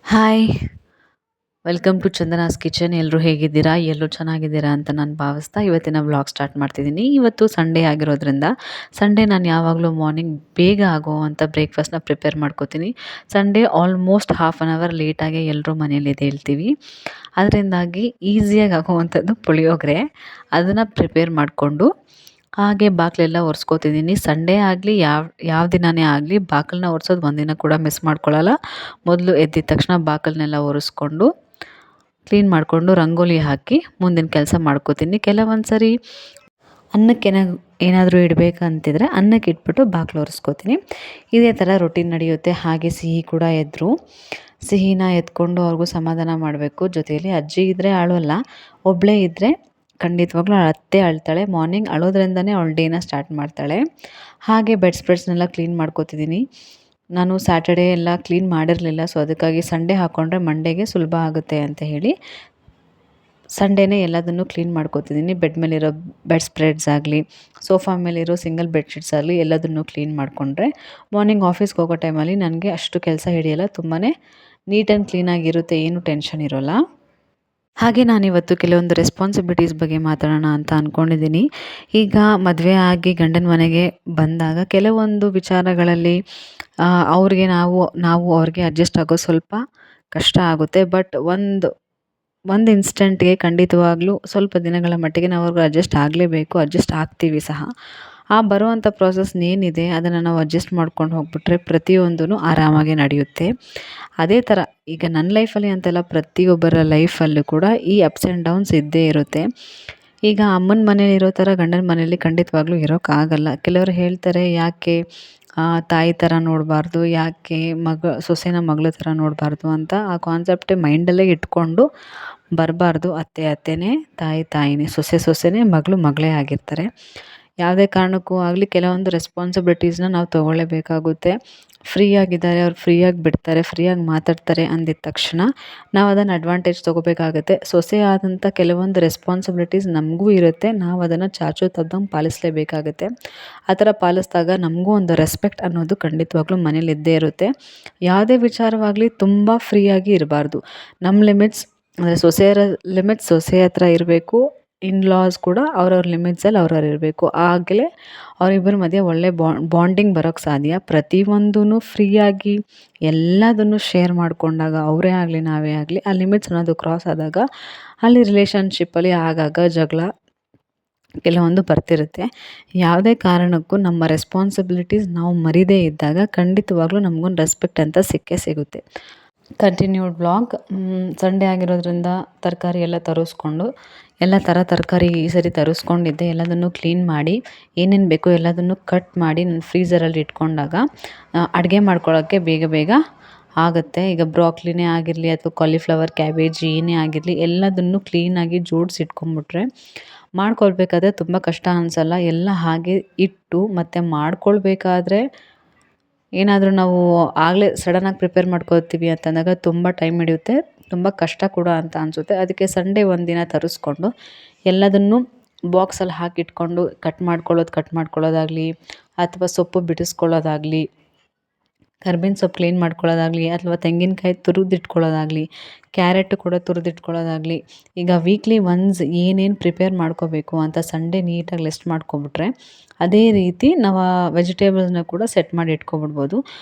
Hi! Welcome to Chandana's kitchen. ಎಲ್ಲರೂ ಹೇಗಿದ್ದೀರಾ? ಎಲ್ಲರೂ ಚೆನ್ನಾಗಿದ್ದೀರಾ ಅಂತ ನಾನು ಭಾವಿಸ್ತಾ ಇವತ್ತಿನ ವ್ಲಾಗ್ ಸ್ಟಾರ್ಟ್ ಮಾಡ್ತಿದ್ದೀನಿ. ಇವತ್ತು ಸಂಡೇ ಆಗಿರೋದ್ರಿಂದ ಸಂಡೇ ನಾನು ಯಾವಾಗಲೂ ಮಾರ್ನಿಂಗ್ ಬೇಗ ಆಗುವಂಥ ಬ್ರೇಕ್ಫಾಸ್ಟ್‌ನ ಪ್ರಿಪೇರ್ ಮಾಡ್ಕೋತೀನಿ. Sunday almost half an hour ಲೇಟಾಗೆ ಎಲ್ಲರೂ ಮನೇಲಿ ಎದ್ದೇಳ್ತೀವಿ. ಅದರಿಂದಾಗಿ ಈಸಿಯಾಗಿ ಆಗುವಂಥದ್ದು ಪುಳಿಯೋಗರೆ. ಅದನ್ನು ಪ್ರಿಪೇರ್ ಮಾಡಿಕೊಂಡು ಹಾಗೆ ಬಾಗಿಲೆಲ್ಲ ಒರೆಸ್ಕೋತಿದ್ದೀನಿ. ಸಂಡೇ ಆಗಲಿ ಯಾವ ದಿನವೇ ಆಗಲಿ ಬಾಗಿಲನ್ನ ಒರೆಸೋದು ಒಂದಿನ ಕೂಡ ಮಿಸ್ ಮಾಡ್ಕೊಳ್ಳಲ್ಲ. ಮೊದಲು ಎದ್ದಿದ ತಕ್ಷಣ ಬಾಗಿಲನ್ನೆಲ್ಲ ಒರೆಸ್ಕೊಂಡು ಕ್ಲೀನ್ ಮಾಡಿಕೊಂಡು ರಂಗೋಲಿ ಹಾಕಿ ಮುಂದಿನ ಕೆಲಸ ಮಾಡ್ಕೋತೀನಿ. ಕೆಲವೊಂದು ಸರಿ ಅನ್ನಕ್ಕೆ ಏನಾದರೂ ಇಡಬೇಕಂತಿದ್ರೆ ಅನ್ನಕ್ಕೆ ಇಟ್ಬಿಟ್ಟು ಬಾಗಿಲು ಒರೆಸ್ಕೋತೀನಿ. ಇದೇ ಥರ ರೊಟೀನ್ ನಡೆಯುತ್ತೆ. ಹಾಗೆ ಸಿಹಿ ಕೂಡ ಎದ್ದರು. ಸಿಹಿನ ಎತ್ಕೊಂಡು ಅವ್ರಿಗೂ ಸಮಾಧಾನ ಮಾಡಬೇಕು. ಜೊತೆಯಲ್ಲಿ ಅಜ್ಜಿ ಇದ್ದರೆ ಅಳೋಲ್ಲ. ಒಬ್ಬಳೇ ಇದ್ದರೆ ಖಂಡಿತವಾಗ್ಲೂ ಅತ್ತೆ ಅಳ್ತಾಳೆ. ಮಾರ್ನಿಂಗ್ ಅಳೋದ್ರಿಂದನೇ ಅವಳ ಡೇನ ಸ್ಟಾರ್ಟ್ ಮಾಡ್ತಾಳೆ. ಹಾಗೆ ಬೆಡ್ಸ್ನೆಲ್ಲ ಕ್ಲೀನ್ ಮಾಡ್ಕೋತಿದ್ದೀನಿ. ನಾನು ಸ್ಯಾಟರ್ಡೇ ಎಲ್ಲ ಕ್ಲೀನ್ ಮಾಡಿರಲಿಲ್ಲ. ಸೊ ಅದಕ್ಕಾಗಿ ಸಂಡೇ ಹಾಕ್ಕೊಂಡ್ರೆ ಮಂಡೇಗೆ ಸುಲಭ ಆಗುತ್ತೆ ಅಂತ ಹೇಳಿ ಸಂಡೇನೇ ಎಲ್ಲದನ್ನು ಕ್ಲೀನ್ ಮಾಡ್ಕೋತಿದ್ದೀನಿ. ಬೆಡ್ ಮೇಲಿರೋ ಬೆಡ್ ಸ್ಪ್ರೆಡ್ಸ್ ಆಗಲಿ, ಸೋಫಾ ಮೇಲಿರೋ ಸಿಂಗಲ್ ಬೆಡ್ಶೀಟ್ಸ್ ಆಗಲಿ ಎಲ್ಲದನ್ನು ಕ್ಲೀನ್ ಮಾಡಿಕೊಂಡ್ರೆ ಮಾರ್ನಿಂಗ್ ಆಫೀಸ್ಗೆ ಹೋಗೋ ಟೈಮಲ್ಲಿ ನನಗೆ ಅಷ್ಟು ಕೆಲಸ ಹಿಡಿಯಲ್ಲ. ತುಂಬಾ ನೀಟ್ ಆ್ಯಂಡ್ ಕ್ಲೀನಾಗಿರುತ್ತೆ. ಏನೂ ಟೆನ್ಷನ್ ಇರೋಲ್ಲ. ಹಾಗೆ ನಾನಿವತ್ತು ಕೆಲವೊಂದು ರೆಸ್ಪಾನ್ಸಿಬಿಲಿಟೀಸ್ ಬಗ್ಗೆ ಮಾತಾಡೋಣ ಅಂತ ಅಂದ್ಕೊಂಡಿದ್ದೀನಿ. ಈಗ ಮದುವೆ ಆಗಿ ಗಂಡನ ಮನೆಗೆ ಬಂದಾಗ ಕೆಲವೊಂದು ವಿಚಾರಗಳಲ್ಲಿ ಅವ್ರಿಗೆ ನಾವು ಅವ್ರಿಗೆ ಅಡ್ಜಸ್ಟ್ ಆಗೋದು ಸ್ವಲ್ಪ ಕಷ್ಟ ಆಗುತ್ತೆ. ಬಟ್ ಒಂದು ಇನ್ಸ್ಟೆಂಟ್ಗೆ ಖಂಡಿತವಾಗ್ಲೂ ಸ್ವಲ್ಪ ದಿನಗಳ ಮಟ್ಟಿಗೆ ನಾವು ಅವ್ರಿಗೆ ಅಡ್ಜಸ್ಟ್ ಆಗಲೇಬೇಕು. ಅಡ್ಜಸ್ಟ್ ಆಗ್ತೀವಿ ಸಹ. ಆ ಬರುವಂಥ ಪ್ರಾಸೆಸ್ ಏನಿದೆ ಅದನ್ನು ನಾವು ಅಡ್ಜಸ್ಟ್ ಮಾಡ್ಕೊಂಡು ಹೋಗ್ಬಿಟ್ರೆ ಪ್ರತಿಯೊಂದೂ ಆರಾಮಾಗಿ ನಡೆಯುತ್ತೆ. ಅದೇ ಥರ ಈಗ ನನ್ನ ಲೈಫಲ್ಲಿ ಅಂತಲ್ಲ, ಪ್ರತಿಯೊಬ್ಬರ ಲೈಫಲ್ಲೂ ಕೂಡ ಈ ಅಪ್ಸ್ ಆ್ಯಂಡ್ ಡೌನ್ಸ್ ಇದ್ದೇ ಇರುತ್ತೆ. ಈಗ ಅಮ್ಮನ ಮನೇಲಿರೋ ಥರ ಗಂಡನ ಮನೇಲಿ ಖಂಡಿತವಾಗ್ಲೂ ಇರೋಕ್ಕಾಗಲ್ಲ. ಕೆಲವರು ಹೇಳ್ತಾರೆ, ಯಾಕೆ ತಾಯಿ ಥರ ನೋಡಬಾರ್ದು, ಯಾಕೆ ಸೊಸೆನ ಮಗಳ ಥರ ನೋಡಬಾರ್ದು ಅಂತ ಆ ಕಾನ್ಸೆಪ್ಟೇ ಮೈಂಡಲ್ಲೇ ಇಟ್ಕೊಂಡು ಬರಬಾರ್ದು. ಅತ್ತೆ ಅತ್ತೆನೇ, ತಾಯಿ ತಾಯಿನೇ, ಸೊಸೆ ಸೊಸೆನೇ, ಮಗಳು ಮಗಳೇ ಆಗಿರ್ತಾರೆ. ಯಾವುದೇ ಕಾರಣಕ್ಕೂ ಆಗಲಿ ಕೆಲವೊಂದು ರೆಸ್ಪಾನ್ಸಿಬಿಲಿಟೀಸ್ನ ನಾವು ತೊಗೊಳ್ಳೇಬೇಕಾಗುತ್ತೆ. ಫ್ರೀಯಾಗಿದ್ದಾರೆ, ಅವ್ರು ಫ್ರೀಯಾಗಿ ಬಿಡ್ತಾರೆ, ಫ್ರೀಯಾಗಿ ಮಾತಾಡ್ತಾರೆ ಅಂದಿದ ತಕ್ಷಣ ನಾವು ಅದನ್ನು ಅಡ್ವಾಂಟೇಜ್ ತೊಗೋಬೇಕಾಗುತ್ತೆ. ಸೊಸೆ ಆದಂಥ ಕೆಲವೊಂದು ರೆಸ್ಪಾನ್ಸಿಬಿಲಿಟೀಸ್ ನಮಗೂ ಇರುತ್ತೆ. ನಾವು ಅದನ್ನು ಚಾಚು ತಪ್ಪದಂಗೆ ಪಾಲಿಸಲೇಬೇಕಾಗುತ್ತೆ. ಆ ಥರ ಪಾಲಿಸಿದಾಗ ನಮಗೂ ಒಂದು ರೆಸ್ಪೆಕ್ಟ್ ಅನ್ನೋದು ಖಂಡಿತವಾಗ್ಲೂ ಮನೇಲಿ ಇದ್ದೇ ಇರುತ್ತೆ. ಯಾವುದೇ ವಿಚಾರವಾಗಲಿ ತುಂಬ ಫ್ರೀಯಾಗಿ ಇರಬಾರ್ದು. ನಮ್ಮ ಲಿಮಿಟ್ಸ್ ಅಂದರೆ ಸೊಸೆಯರ ಲಿಮಿಟ್ಸ್ ಸೊಸೆ ಹತ್ರ ಇರಬೇಕು. ಲಾಸ್ ಕೂಡ ಅವ್ರವ್ರ ಲಿಮಿಟ್ಸಲ್ಲಿ ಅವ್ರವ್ರು ಇರಬೇಕು. ಆಗಲೇ ಅವರಿಬ್ಬರ ಮಧ್ಯೆ ಒಳ್ಳೆ ಬಾಂಡಿಂಗ್ ಬರೋಕ್ಕೆ ಸಾಧ್ಯ. ಪ್ರತಿಯೊಂದೂ ಫ್ರೀಯಾಗಿ ಎಲ್ಲದನ್ನು ಶೇರ್ ಮಾಡಿಕೊಂಡಾಗ ಅವರೇ ಆಗಲಿ ನಾವೇ ಆಗಲಿ ಆ ಲಿಮಿಟ್ಸ್ ಅನ್ನೋದು ಕ್ರಾಸ್ ಆದಾಗ ಅಲ್ಲಿ ರಿಲೇಷನ್ಶಿಪ್ಪಲ್ಲಿ ಆಗಾಗ ಜಗಳ ಕೆಲವೊಂದು ಬರ್ತಿರುತ್ತೆ. ಯಾವುದೇ ಕಾರಣಕ್ಕೂ ನಮ್ಮ ರೆಸ್ಪಾನ್ಸಿಬಿಲಿಟೀಸ್ ನಾವು ಮರೀದೇ ಇದ್ದಾಗ ಖಂಡಿತವಾಗ್ಲೂ ನಮಗೊಂದು ರೆಸ್ಪೆಕ್ಟ್ ಅಂತ ಸಿಕ್ಕೇ ಸಿಗುತ್ತೆ. Continued vlog. ಸಂಡೇ ಆಗಿರೋದ್ರಿಂದ ತರಕಾರಿ ಎಲ್ಲ ತರಿಸ್ಕೊಂಡು ಎಲ್ಲ ಥರ ತರಕಾರಿ ಈ ಸರಿ ತರಿಸ್ಕೊಂಡಿದ್ದೆ. ಎಲ್ಲದನ್ನು ಕ್ಲೀನ್ ಮಾಡಿ ಏನೇನು ಬೇಕೋ ಎಲ್ಲದನ್ನು ಕಟ್ ಮಾಡಿ ನಾನು ಫ್ರೀಝರಲ್ಲಿ ಇಟ್ಕೊಂಡಾಗ ಅಡುಗೆ ಮಾಡ್ಕೊಳ್ಳೋಕ್ಕೆ ಬೇಗ ಬೇಗ ಆಗುತ್ತೆ. ಈಗ ಬ್ರಾಕ್ಲಿನೇ ಆಗಿರಲಿ ಅಥವಾ ಕಾಲಿಫ್ಲವರ್, ಕ್ಯಾಬೇಜ್ ಏನೇ ಆಗಿರಲಿ ಎಲ್ಲದನ್ನು ಕ್ಲೀನಾಗಿ ಜೋಡಿಸಿ ಇಟ್ಕೊಂಡ್ಬಿಟ್ರೆ ಮಾಡ್ಕೊಳ್ಬೇಕಾದ್ರೆ ತುಂಬ ಕಷ್ಟ ಅನಿಸಲ್ಲ. ಎಲ್ಲ ಹಾಗೆ ಇಟ್ಟು ಮತ್ತು ಮಾಡ್ಕೊಳ್ಬೇಕಾದ್ರೆ ಏನಾದರೂ ನಾವು ಆಗಲೇ ಸಡನ್ನಾಗಿ ಪ್ರಿಪೇರ್ ಮಾಡ್ಕೋತೀವಿ ಅಂತಂದಾಗ ತುಂಬ ಟೈಮ್ ಹಿಡಿಯುತ್ತೆ, ತುಂಬ ಕಷ್ಟ ಕೂಡ ಅಂತ ಅನಿಸುತ್ತೆ. ಅದಕ್ಕೆ ಸಂಡೇ ಒಂದಿನ ತರಿಸ್ಕೊಂಡು ಎಲ್ಲದನ್ನು ಬಾಕ್ಸಲ್ಲಿ ಹಾಕಿಟ್ಕೊಂಡು ಕಟ್ ಮಾಡ್ಕೊಳ್ಳೋದಾಗಲಿ ಅಥವಾ ಸೊಪ್ಪು ಬಿಡಿಸ್ಕೊಳ್ಳೋದಾಗಲಿ, ಕರ್ಬೇವಿನ ಸೊಪ್ಪು ಕ್ಲೀನ್ ಮಾಡ್ಕೊಳ್ಳೋದಾಗಲಿ ಅಥವಾ ತೆಂಗಿನಕಾಯಿ ತುರಿದಿಟ್ಕೊಳ್ಳೋದಾಗಲಿ, ಕ್ಯಾರೆಟ್ ಕೂಡ ತುರಿದಿಟ್ಕೊಳ್ಳೋದಾಗಲಿ. ಈಗ ವೀಕ್ಲಿ ಒನ್ಸ್ ಏನೇನು ಪ್ರಿಪೇರ್ ಮಾಡ್ಕೋಬೇಕು ಅಂತ ಸಂಡೇ ನೀಟಾಗಿ ಲಿಸ್ಟ್ ಮಾಡ್ಕೊಬಿಟ್ರೆ ಅದೇ ರೀತಿ ನಾವು ವೆಜಿಟೇಬಲ್ಸ್ನ ಕೂಡ ಸೆಟ್ ಮಾಡಿ ಇಟ್ಕೊಬಿಡ್ಬೋದು.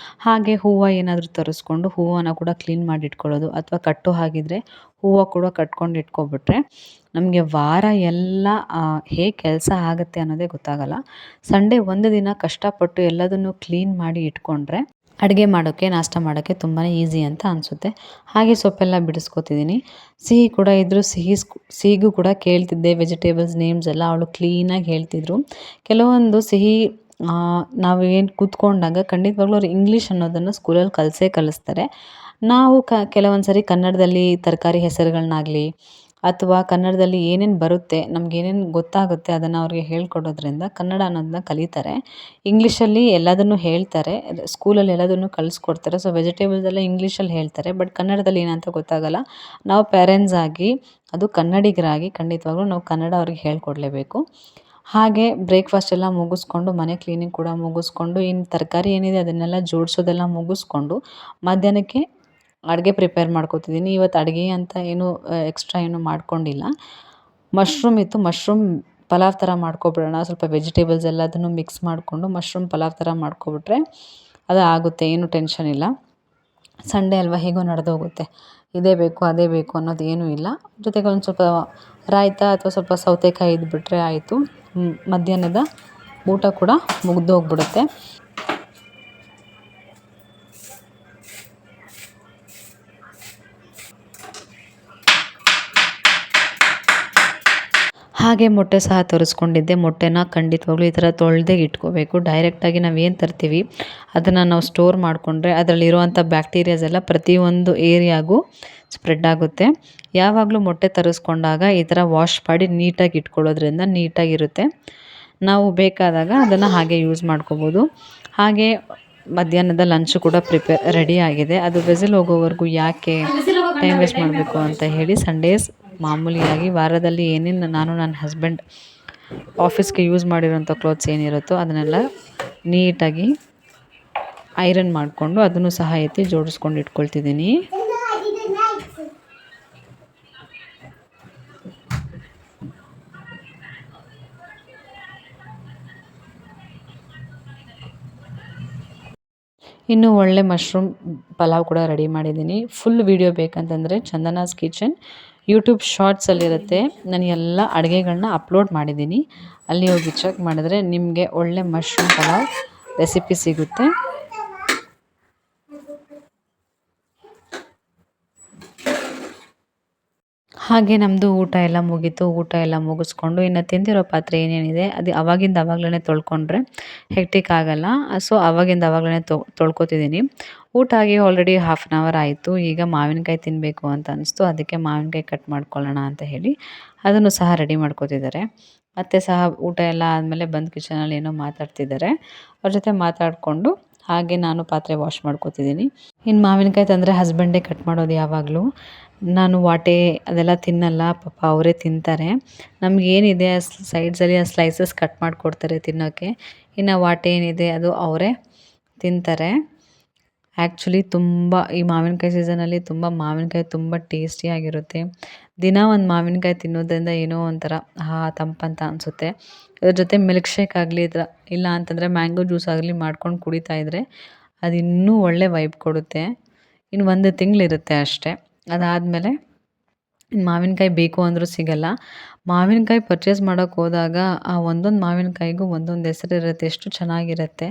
ಹಾಗೆ ಹೂವು ಏನಾದರೂ ತರಿಸ್ಕೊಂಡು ಹೂವನ್ನ ಕೂಡ ಕ್ಲೀನ್ ಮಾಡಿ ಇಟ್ಕೊಳ್ಳೋದು ಅಥವಾ ಕಟ್ಟೋ ಹಾಗಿದ್ರೆ ಹೂವು ಕೂಡ ಕಟ್ಕೊಂಡು ಇಟ್ಕೊಬಿಟ್ರೆ ನಮಗೆ ವಾರ ಎಲ್ಲ ಹೇಗೆ ಕೆಲಸ ಆಗುತ್ತೆ ಅನ್ನೋದೇ ಗೊತ್ತಾಗಲ್ಲ. ಸಂಡೇ ಒಂದು ದಿನ ಕಷ್ಟಪಟ್ಟು ಎಲ್ಲದನ್ನು ಕ್ಲೀನ್ ಮಾಡಿ ಇಟ್ಕೊಂಡ್ರೆ ಅಡುಗೆ ಮಾಡೋಕ್ಕೆ, ನಾಷ್ಟ ಮಾಡೋಕ್ಕೆ ತುಂಬಾ ಈಸಿ ಅಂತ ಅನಿಸುತ್ತೆ. ಹಾಗೆ ಸೊಪ್ಪೆಲ್ಲ ಬಿಡಿಸ್ಕೊತಿದ್ದೀನಿ. ಸಿಹಿ ಕೂಡ ಇದ್ದರೂ ಸಿಹಿಗೂ ಕೂಡ ಕೇಳ್ತಿದ್ದೆ ವೆಜಿಟೇಬಲ್ಸ್ ನೇಮ್ಸ್ ಎಲ್ಲ. ಅವಳು ಕ್ಲೀನಾಗಿ ಹೇಳ್ತಿದ್ರು. ಕೆಲವೊಂದು ಸಿಹಿ ನಾವು ಏನು ಕೂತ್ಕೊಂಡಾಗ ಖಂಡಿತವಾಗ್ಲೂ ಅವ್ರು ಇಂಗ್ಲೀಷ್ ಅನ್ನೋದನ್ನು ಸ್ಕೂಲಲ್ಲಿ ಕಲಿಸ್ತಾರೆ. ನಾವು ಕೆಲವೊಂದು ಸರಿ ಕನ್ನಡದಲ್ಲಿ ತರಕಾರಿ ಹೆಸರುಗಳನ್ನಾಗಲಿ ಅಥವಾ ಕನ್ನಡದಲ್ಲಿ ಏನೇನು ಬರುತ್ತೆ, ನಮಗೇನೇನು ಗೊತ್ತಾಗುತ್ತೆ ಅದನ್ನು ಅವ್ರಿಗೆ ಹೇಳ್ಕೊಡೋದ್ರಿಂದ ಕನ್ನಡ ಅನ್ನೋದನ್ನ ಕಲಿತಾರೆ. ಇಂಗ್ಲೀಷಲ್ಲಿ ಎಲ್ಲದನ್ನು ಹೇಳ್ತಾರೆ, ಸ್ಕೂಲಲ್ಲಿ ಎಲ್ಲದನ್ನು ಕಲಿಸ್ಕೊಡ್ತಾರೆ. ಸೊ ವೆಜಿಟೇಬಲ್ಸ್ ಎಲ್ಲ ಇಂಗ್ಲೀಷಲ್ಲಿ ಹೇಳ್ತಾರೆ, ಬಟ್ ಕನ್ನಡದಲ್ಲಿ ಏನಂತ ಗೊತ್ತಾಗಲ್ಲ. ನಾವು ಪೇರೆಂಟ್ಸ್ ಆಗಿ, ಅದು ಕನ್ನಡಿಗರಾಗಿ ಖಂಡಿತವಾಗ್ಲೂ ನಾವು ಕನ್ನಡ ಅವ್ರಿಗೆ ಹೇಳ್ಕೊಡ್ಲೇಬೇಕು. ಹಾಗೆ ಬ್ರೇಕ್ಫಾಸ್ಟ್ ಎಲ್ಲ ಮುಗಿಸ್ಕೊಂಡು ಮನೆ ಕ್ಲೀನಿಂಗ್ ಕೂಡ ಮುಗಿಸ್ಕೊಂಡು ಇನ್ನು ತರಕಾರಿ ಏನಿದೆ ಅದನ್ನೆಲ್ಲ ಜೋಡಿಸೋದೆಲ್ಲ ಮುಗಿಸ್ಕೊಂಡು ಮಧ್ಯಾಹ್ನಕ್ಕೆ ಅಡುಗೆ ಪ್ರಿಪೇರ್ ಮಾಡ್ಕೋತಿದ್ದೀನಿ. ಇವತ್ತು ಅಡುಗೆ ಅಂತ ಏನು ಎಕ್ಸ್ಟ್ರಾ ಏನು ಮಾಡ್ಕೊಂಡಿಲ್ಲ. ಮಶ್ರೂಮ್ ಇತ್ತು, ಮಶ್ರೂಮ್ ಪಲಾವ್ ಥರ ಮಾಡ್ಕೊಬಿಡೋಣ, ಸ್ವಲ್ಪ ವೆಜಿಟೇಬಲ್ಸ್ ಎಲ್ಲದನ್ನು ಮಿಕ್ಸ್ ಮಾಡಿಕೊಂಡು ಮಶ್ರೂಮ್ ಪಲಾವ್ ಥರ ಮಾಡ್ಕೊಬಿಟ್ರೆ ಅದು ಆಗುತ್ತೆ, ಏನು ಟೆನ್ಷನ್ ಇಲ್ಲ. ಸಂಡೇ ಅಲ್ವಾ, ಹೇಗೋ ನಡೆದೋಗುತ್ತೆ. ಇದೇ ಬೇಕು ಅದೇ ಬೇಕು ಅನ್ನೋದು ಏನೂ ಇಲ್ಲ. ಜೊತೆಗೆ ಒಂದು ಸ್ವಲ್ಪ ರಾಯ್ತ ಅಥವಾ ಸ್ವಲ್ಪ ಸೌತೆಕಾಯಿ ಇದ್ಬಿಟ್ರೆ ಆಯಿತು. ಮಧ್ಯಾಹ್ನದ ಊಟ ಕೂಡ ಮುಗ್ದೋಗ್ಬಿಡುತ್ತೆ. ಹಾಗೆ ಮೊಟ್ಟೆ ಸಹ ತರಿಸ್ಕೊಂಡಿದ್ದೆ. ಮೊಟ್ಟೆನ ಖಂಡಿತವಾಗ್ಲೂ ಈ ಥರ ತೊಳೆದೇ ಇಟ್ಕೋಬೇಕು. ಡೈರೆಕ್ಟಾಗಿ ನಾವೇನು ತರ್ತೀವಿ ಅದನ್ನು ನಾವು ಸ್ಟೋರ್ ಮಾಡಿಕೊಂಡ್ರೆ ಅದರಲ್ಲಿರುವಂಥ ಬ್ಯಾಕ್ಟೀರಿಯಾಸ್ ಎಲ್ಲ ಪ್ರತಿಯೊಂದು ಏರಿಯಾಗೂ ಸ್ಪ್ರೆಡ್ ಆಗುತ್ತೆ. ಯಾವಾಗಲೂ ಮೊಟ್ಟೆ ತರಿಸ್ಕೊಂಡಾಗ ಈ ಥರ ವಾಶ್ ಮಾಡಿ ನೀಟಾಗಿ ಇಟ್ಕೊಳ್ಳೋದ್ರಿಂದ ನೀಟಾಗಿರುತ್ತೆ. ನಾವು ಬೇಕಾದಾಗ ಅದನ್ನು ಹಾಗೆ ಯೂಸ್ ಮಾಡ್ಕೋಬೋದು. ಹಾಗೆ ಮಧ್ಯಾಹ್ನದ ಲಂಚ್ ಕೂಡ ರೆಡಿ ಆಗಿದೆ. ಅದು ವಿಸಿಲ್ ಹೋಗೋವರೆಗೂ ಯಾಕೆ ಟೈಮ್ ವೇಸ್ಟ್ ಮಾಡಬೇಕು ಅಂತ ಹೇಳಿ ಸಂಡೇಸ್ ಮಾಮೂಲಿಯಾಗಿ ವಾರದಲ್ಲಿ ಏನೇನು ನಾನು ನನ್ನ ಹಸ್ಬೆಂಡ್ ಆಫೀಸ್ಗೆ ಯೂಸ್ ಮಾಡಿರೋಂಥ ಕ್ಲೋತ್ಸ್ ಏನಿರುತ್ತೋ ಅದನ್ನೆಲ್ಲ ನೀಟಾಗಿ ಐರನ್ ಮಾಡಿಕೊಂಡು ಅದನ್ನು ಸಹ ಎತ್ತಿ ಜೋಡಿಸ್ಕೊಂಡು ಇಟ್ಕೊಳ್ತಿದ್ದೀನಿ. ಇನ್ನು ಒಳ್ಳೆ ಮಶ್ರೂಮ್ ಪಲಾವ್ ಕೂಡ ರೆಡಿ ಮಾಡಿದ್ದೀನಿ. ಫುಲ್ ವೀಡಿಯೋ ಬೇಕಂತಂದರೆ ಚಂದನಾಸ್ ಕಿಚನ್ ಯೂಟ್ಯೂಬ್ ಶಾರ್ಟ್ಸಲ್ಲಿರುತ್ತೆ. ನಾನು ಎಲ್ಲ ಅಡುಗೆಗಳನ್ನ ಅಪ್ಲೋಡ್ ಮಾಡಿದ್ದೀನಿ. ಅಲ್ಲಿ ಹೋಗಿ ಚೆಕ್ ಮಾಡಿದ್ರೆ ನಿಮಗೆ ಒಳ್ಳೆ ಮಶ್ರೂಮ್ ಪಲಾವ್ ರೆಸಿಪಿ ಸಿಗುತ್ತೆ. ಹಾಗೆ ನಮ್ಮದು ಊಟ ಎಲ್ಲ ಮುಗೀತು. ಊಟ ಎಲ್ಲ ಮುಗಿಸ್ಕೊಂಡು ಇನ್ನು ತಿಂದಿರೋ ಪಾತ್ರೆ ಏನೇನಿದೆ ಅದು ಆವಾಗಲೇ ತೊಳ್ಕೊಂಡ್ರೆ ಹೆಕ್ಟಿಕ್ ಆಗಲ್ಲ. ಸೊ ಆವಾಗಲೇ ತೊಳ್ಕೊತಿದ್ದೀನಿ. ಊಟ ಆಗಿ ಆಲ್ರೆಡಿ 1/2 an hour ಆಯಿತು. ಈಗ ಮಾವಿನಕಾಯಿ ತಿನ್ನಬೇಕು ಅಂತ ಅನಿಸ್ತು. ಅದಕ್ಕೆ ಮಾವಿನಕಾಯಿ ಕಟ್ ಮಾಡ್ಕೊಳ್ಳೋಣ ಅಂತ ಹೇಳಿ ಅದನ್ನು ಸಹ ರೆಡಿ ಮಾಡ್ಕೋತಿದ್ದಾರೆ. ಅತ್ತೆ ಸಹ ಊಟ ಎಲ್ಲ ಆದಮೇಲೆ ಬಂದು ಕಿಚನಲ್ಲಿ ಏನೋ ಮಾತಾಡ್ತಿದ್ದಾರೆ. ಅವ್ರ ಜೊತೆ ಮಾತಾಡಿಕೊಂಡು ಹಾಗೆ ನಾನು ಪಾತ್ರೆ ವಾಶ್ ಮಾಡ್ಕೋತಿದ್ದೀನಿ. ಇನ್ನು ಮಾವಿನಕಾಯಿ ತಂದರೆ ಹಸ್ಬೆಂಡೇ ಕಟ್ ಮಾಡೋದು ಯಾವಾಗಲೂ. ನಾನು ವಾಟೆ ಅದೆಲ್ಲ ತಿನ್ನಲ್ಲ, ಪಾಪ ಅವರೇ ತಿಂತಾರೆ. ನಮಗೇನಿದೆ ಸೈಡ್ಸಲ್ಲಿ ಆ ಸ್ಲೈಸಸ್ ಕಟ್ ಮಾಡಿಕೊಡ್ತಾರೆ ತಿನ್ನೋಕ್ಕೆ. ಇನ್ನು ವಾಟೆ ಏನಿದೆ ಅದು ಅವರೇ ತಿಂತಾರೆ. ಆ್ಯಕ್ಚುಲಿ ತುಂಬ ಈ ಮಾವಿನಕಾಯಿ ಸೀಸನಲ್ಲಿ ಮಾವಿನಕಾಯಿ ತುಂಬ ಟೇಸ್ಟಿಯಾಗಿರುತ್ತೆ. ದಿನ ಒಂದು ಮಾವಿನಕಾಯಿ ತಿನ್ನೋದ್ರಿಂದ ಏನೋ ಒಂಥರ ತಂಪಂತ ಅನಿಸುತ್ತೆ. ಇದ್ರ ಜೊತೆ ಮಿಲ್ಕ್ ಶೇಕ್ ಆಗಲಿ ಇಲ್ಲ ಅಂತಂದರೆ ಮ್ಯಾಂಗೋ ಜ್ಯೂಸ್ ಆಗಲಿ ಮಾಡ್ಕೊಂಡು ಕುಡಿತಾ ಇದ್ದರೆ ಅದು ಇನ್ನೂ ಒಳ್ಳೆ ವೈಬ್ ಕೊಡುತ್ತೆ. ಇನ್ನು 1 ತಿಂಗಳಿರುತ್ತೆ ಅಷ್ಟೇ. ಅದಾದಮೇಲೆ ಇನ್ನು ಮಾವಿನಕಾಯಿ ಬೇಕು ಅಂದರೂ ಸಿಗಲ್ಲ. ಮಾವಿನಕಾಯಿ ಪರ್ಚೇಸ್ ಮಾಡೋಕ್ಕೆ ಹೋದಾಗ ಆ ಒಂದೊಂದು ಮಾವಿನಕಾಯಿಗೂ ಒಂದೊಂದು ಹೆಸರಿರುತ್ತೆ. ಎಷ್ಟು ಚೆನ್ನಾಗಿರುತ್ತೆ.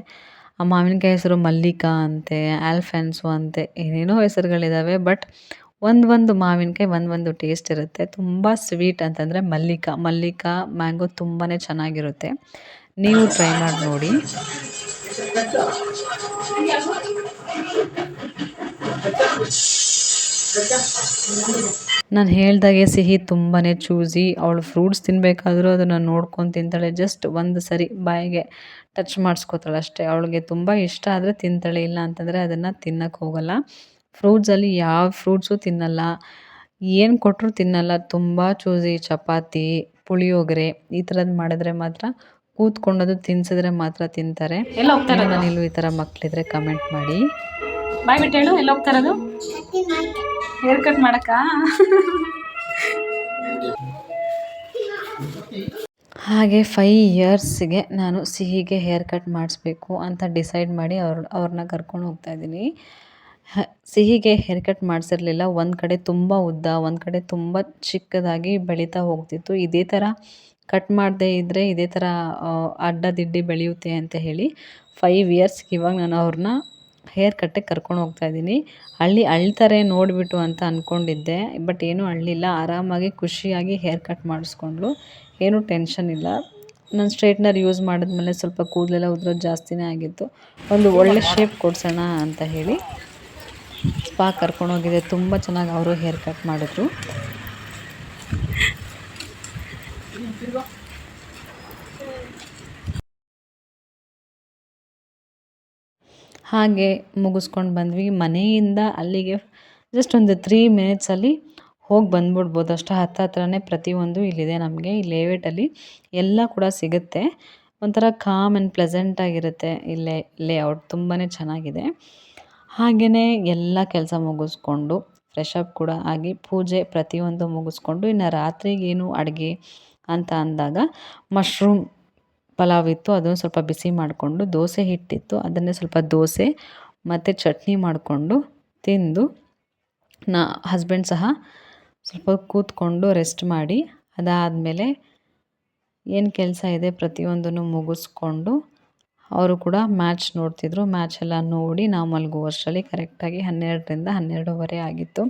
ಆ ಮಾವಿನಕಾಯಿ ಹೆಸರು ಮಲ್ಲಿಕಾ ಅಂತೆ, ಆಲ್ಫೆನ್ಸೋ ಅಂತೆ, ಏನೇನೋ ಹೆಸರುಗಳಿದ್ದಾವೆ. ಬಟ್ ಒಂದು ಮಾವಿನಕಾಯಿ ಒಂದು ಟೇಸ್ಟ್ ಇರುತ್ತೆ. ತುಂಬ ಸ್ವೀಟ್ ಅಂತಂದರೆ ಮಲ್ಲಿಕಾ ಮ್ಯಾಂಗೋ ತುಂಬಾ ಚೆನ್ನಾಗಿರುತ್ತೆ. ನೀವು ಟ್ರೈ ಮಾಡಿ ನೋಡಿ. ನಾನು ಹೇಳ್ದಾಗೆ ಸಿಹಿ ತುಂಬಾ ಚೂಸಿ. ಅವಳು ಫ್ರೂಟ್ಸ್ ತಿನ್ನಬೇಕಾದ್ರೂ ಅದನ್ನು ನೋಡ್ಕೊಂಡು ತಿಂತಾಳೆ. ಜಸ್ಟ್ ಒಂದು ಸರಿ ಬಾಯಿಗೆ ಟಚ್ ಮಾಡಿಸ್ಕೋತಾಳೆ ಅಷ್ಟೇ. ಅವಳಿಗೆ ತುಂಬ ಇಷ್ಟ ಆದರೆ ತಿಂತಾಳೆ, ಇಲ್ಲ ಅಂತಂದರೆ ಅದನ್ನು ತಿನ್ನಕ್ಕೆ ಹೋಗಲ್ಲ. ಫ್ರೂಟ್ಸಲ್ಲಿ ಯಾವ ಫ್ರೂಟ್ಸು ತಿನ್ನಲ್ಲ, ಏನು ಕೊಟ್ಟರು ತಿನ್ನಲ್ಲ. ತುಂಬ ಚೂಸಿ. ಚಪಾತಿ, ಪುಳಿಯೋಗರೆ ಈ ಥರದ್ದು ಮಾಡಿದ್ರೆ ಮಾತ್ರ ಕೂತ್ಕೊಂಡದು ತಿನ್ಸಿದ್ರೆ ಮಾತ್ರ ತಿಂತಾರೆ. ನಿಮ್ಮ ಮನೇಲೂ ಈ ಥರ ಮಕ್ಕಳಿದ್ರೆ ಕಮೆಂಟ್ ಮಾಡಿ. ಬಾಯ್ ಬಿಟ್ಟು ಹೇಳು, ಎಲ್ಲ ಹೋಗ್ತಾರದು ಹೇರ್ ಕಟ್ ಮಾಡಕ್ಕ. ಹಾಗೆ 5 ಇಯರ್ಸ್ಗೆ ನಾನು ಸಿಹಿಗೆ ಹೇರ್ ಕಟ್ ಮಾಡಿಸ್ಬೇಕು ಅಂತ ಡಿಸೈಡ್ ಮಾಡಿ ಅವ್ರನ್ನ ಕರ್ಕೊಂಡು ಹೋಗ್ತಾಯಿದ್ದೀನಿ. ಸಿಹಿಗೆ ಹೇರ್ ಕಟ್ ಮಾಡಿಸಿರಲಿಲ್ಲ. ಒಂದು ಕಡೆ ತುಂಬ ಉದ್ದ, ಒಂದು ಕಡೆ ತುಂಬ ಚಿಕ್ಕದಾಗಿ ಬೆಳೀತಾ ಹೋಗ್ತಿತ್ತು. ಇದೇ ಥರ ಕಟ್ ಮಾಡದೇ ಇದ್ದರೆ ಇದೇ ಥರ ಅಡ್ಡದಿಡ್ಡಿ ಬೆಳೆಯುತ್ತೆ ಅಂತ ಹೇಳಿ 5 ಇಯರ್ಸ್ಗೆ ಇವಾಗ ನಾನು ಅವ್ರನ್ನ ಹೇರ್ ಕಟ್ಟಿಗೆ ಕರ್ಕೊಂಡು ಹೋಗ್ತಾಯಿದ್ದೀನಿ. ಅಳ್ತಾರೆ ನೋಡಿಬಿಟ್ಟು ಅಂತ ಅಂದ್ಕೊಂಡಿದ್ದೆ. ಬಟ್ ಏನೂ ಅಳ್ಳಿಲ್ಲ. ಆರಾಮಾಗಿ ಖುಷಿಯಾಗಿ ಹೇರ್ ಕಟ್ ಮಾಡಿಸ್ಕೊಂಡ್ಳು. ಏನೂ ಟೆನ್ಷನ್ ಇಲ್ಲ. ನಾನು ಸ್ಟ್ರೈಟ್ನರ್ ಯೂಸ್ ಮಾಡಿದ್ಮೇಲೆ ಸ್ವಲ್ಪ ಕೂದಲೆಲ್ಲ ಉದ್ರೋದು ಜಾಸ್ತಿನೇ ಆಗಿತ್ತು. ಒಂದು ಒಳ್ಳೆ ಶೇಪ್ ಕೊಡ್ಸೋಣ ಅಂತ ಹೇಳಿ ಸ್ಪಾ ಕರ್ಕೊಂಡೋಗಿದ್ದೆ. ತುಂಬ ಚೆನ್ನಾಗಿ ಅವರು ಹೇರ್ ಕಟ್ ಮಾಡಿದ್ರು. ಹಾಗೆ ಮುಗಿಸ್ಕೊಂಡು ಬಂದ್ವಿ. ಮನೆಯಿಂದ ಅಲ್ಲಿಗೆ ಜಸ್ಟ್ ಒಂದು 3 ಮಿನಿಟ್ಸಲ್ಲಿ ಹೋಗಿ ಬಂದ್ಬಿಡ್ಬೋದು. ಅಷ್ಟು ಹತ್ರನೇ ಪ್ರತಿಯೊಂದು ಇಲ್ಲಿದೆ ನಮಗೆ. ಈ ಲೇಔಟಲ್ಲಿ ಎಲ್ಲ ಕೂಡ ಸಿಗುತ್ತೆ. ಒಂಥರ ಕಾಮ್ ಆ್ಯಂಡ್ ಪ್ಲೆಸೆಂಟ್ ಆಗಿರುತ್ತೆ. ಇಲ್ಲೇ ಲೇಔಟ್ ತುಂಬಾ ಚೆನ್ನಾಗಿದೆ. ಹಾಗೆಯೇ ಎಲ್ಲ ಕೆಲಸ ಮುಗಿಸ್ಕೊಂಡು ಫ್ರೆಶ್ ಅಪ್ ಕೂಡ ಆಗಿ ಪೂಜೆ ಪ್ರತಿಯೊಂದು ಮುಗಿಸ್ಕೊಂಡು ಇನ್ನು ರಾತ್ರಿಗೇನು ಅಡುಗೆ ಅಂತ ಅಂದಾಗ ಮಶ್ರೂಮ್ ಪಲಾವ್ ಇತ್ತು, ಅದನ್ನು ಸ್ವಲ್ಪ ಬಿಸಿ ಮಾಡಿಕೊಂಡು ದೋಸೆ ಹಿಟ್ಟಿತ್ತು, ಅದನ್ನೇ ಸ್ವಲ್ಪ ದೋಸೆ ಮತ್ತು ಚಟ್ನಿ ಮಾಡಿಕೊಂಡು ತಿಂದು ಹಸ್ಬೆಂಡ್ ಸಹ ಸ್ವಲ್ಪ ಕೂತ್ಕೊಂಡು ರೆಸ್ಟ್ ಮಾಡಿ ಅದಾದಮೇಲೆ ಏನು ಕೆಲಸ ಇದೆ ಪ್ರತಿಯೊಂದನ್ನು ಮುಗಿಸ್ಕೊಂಡು ಅವರು ಕೂಡ ಮ್ಯಾಚ್ ನೋಡ್ತಿದ್ರು. ಮ್ಯಾಚ್ ಎಲ್ಲ ನೋಡಿ ನಾವು ಮಲಗುವಷ್ಟರಲ್ಲಿ ಕರೆಕ್ಟಾಗಿ 12ರಿಂದ 12:30 ಆಗಿತ್ತು.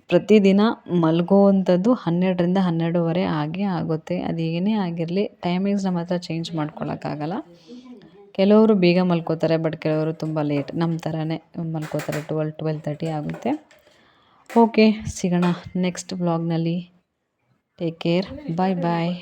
ಪ್ರತಿದಿನ ಮಲಗುವಂಥದ್ದು 12ರಿಂದ 12:30 ಆಗೇ ಆಗುತ್ತೆ. ಅದು ಏನೇ ಆಗಿರಲಿ ಟೈಮಿಂಗ್ಸ್ನ ಮಾತ್ರ ಚೇಂಜ್ ಮಾಡ್ಕೊಳಕ್ಕಾಗಲ್ಲ. ಕೆಲವರು ಬೇಗ ಮಲ್ಕೋತಾರೆ, ಬಟ್ ಕೆಲವರು ತುಂಬ ಲೇಟ್ ನಮ್ಮ ಥರನೇ ಮಲ್ಕೋತಾರೆ. 12-12:30 ಆಗುತ್ತೆ. ಓಕೆ, ಸಿಗೋಣ ನೆಕ್ಸ್ಟ್ ವ್ಲಾಗ್ನಲ್ಲಿ. ಟೇಕ್ ಕೇರ್, ಬಾಯ್ ಬಾಯ್.